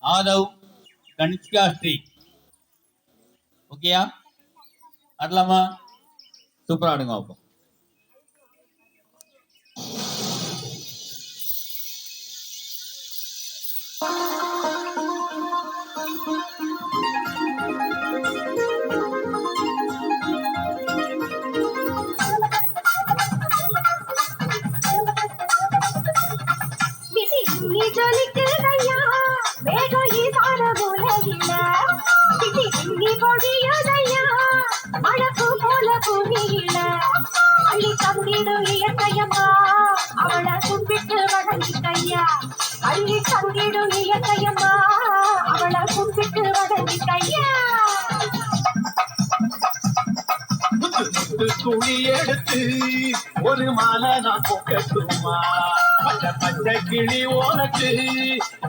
ஆதவ் கனிஷ்கா ஸ்ரீ. ஓகேயா? ஆடலாமா? சூப்பரா ஆடுங்க அப்போ. அவளை கும்பிட்டு வணங்கிக்கையா, அள்ளி தங்கிடும் இயற்கையம்மா, அவளை கும்பிட்டு வணங்கிக்கையா. துணி எடுத்து ஒரு மாலை நான் போக்கட்டுமா, பச்சை பச்சை கிளி உனக்கு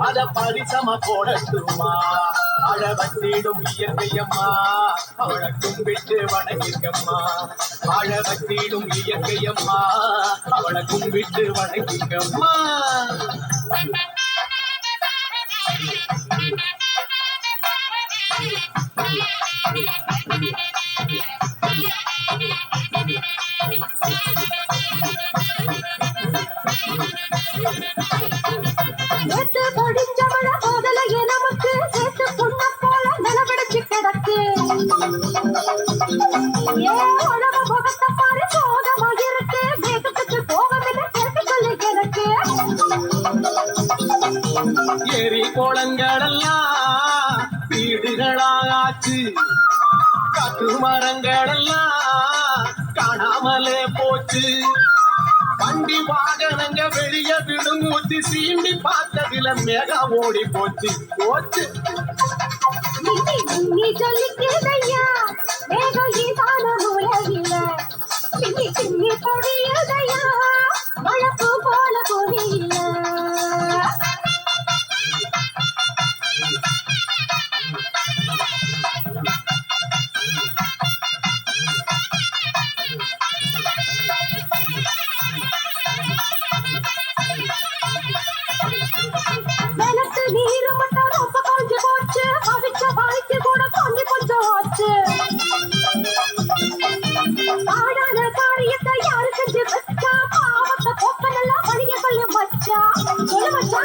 அத பரிசம போடட்டுமா, அழ வச்சிடும் இயற்கையம்மா, அவளை கும்பிட்டு வணங்கிக்கம்மா, அழ வச்சிடும் இயற்கையம்மா, அவளை கும்பிட்டு வணங்கிக்கம்மா. நேத்து பொடிஞ்சவள போதலையே நமக்கு சேர்த்து புண்ண போல நிலவடைச்சு கிடக்கு. ஏ உழவ முகத்தை பாரு சோகமா இருக்கு, மேகத்துக்கு போகவில்லை சேர்த்து சொல்லு எனக்கு. ஏரி கோலங்களெல்லாம் வீடுகளாச்சு, காட்டு மரங்களெல்லாம் காணாமலே போச்சு, வண்டி வாகனங்க வெளிய விடுமூச்சு, சீண்டி பார்த்ததுல மேகம் ஓடி போச்சு போச்சு. நீ சொல்லிக்கிறதையா மேகம் ஈசான மூலையில, பின்னி பின்னி பொழியதையா மழப்பு போல பொழியில. நிலத்து நீரு மட்டும் ரொம்ப கொஞ்சி போச்சு, அவிச்ச வாய்க்கு கூட கொஞ்சி கொஞ்சம் ஆச்சு. பாடான காரியத்தை யாரு செஞ்சு வச்சா, பாவத்தை போக்கனெல்லாம் வழிய சொல்லி வச்சா. சொல்லு வச்சா.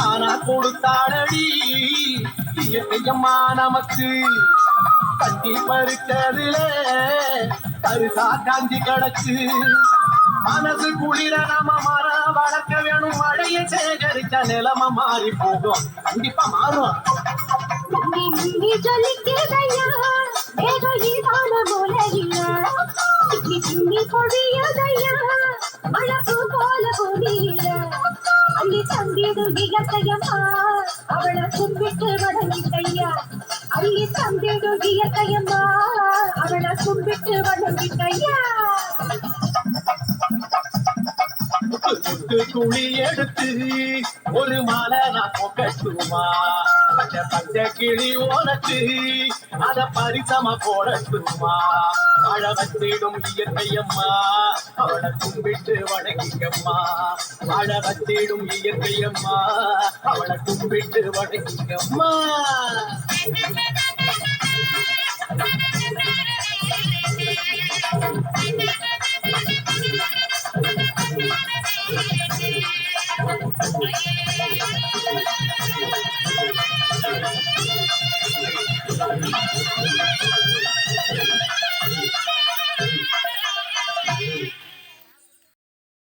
ஆனா கொடுத்தாடடி இயற்கையம்மா நமக்கு, கட்டி பறிச்சதுல பரிசா காஞ்சி கிடக்கு, மனசு குளிர நாம மரம் வளர்க்க வேணும், மழையை சேகரிச்ச நிலம மாறி போகும், கண்டிப்பா மாறும். நீ சொல்லிக்கிறதையா மேகம் ஈசான மூலையில, பின்னி பின்னி பொழியதையா மழப்பு போல பொழியில. அள்ளி தந்திடும் இயற்கையம்மா, அவளை கும்பிட்டு வணங்கிக்கையா, அள்ளி தந்திடும் இயற்கையம்மா, அவளை கும்பிட்டு வணங்கிக்கையா. முத்து துணி எடுத்து ஒரு மாலை நான் போக்கட்டுமா, பச்சை பச்சை கிளி உனக்கு அத பரிசம போடட்டுமா, அழ வச்சிடும் இயற்கையம்மா, அவளை கும்பிட்டு வணங்கிக்கம்மா, அழ வச்சிடும் இயற்கையம்மா, அவளை கும்பிட்டு வணங்கிக்கம்மா.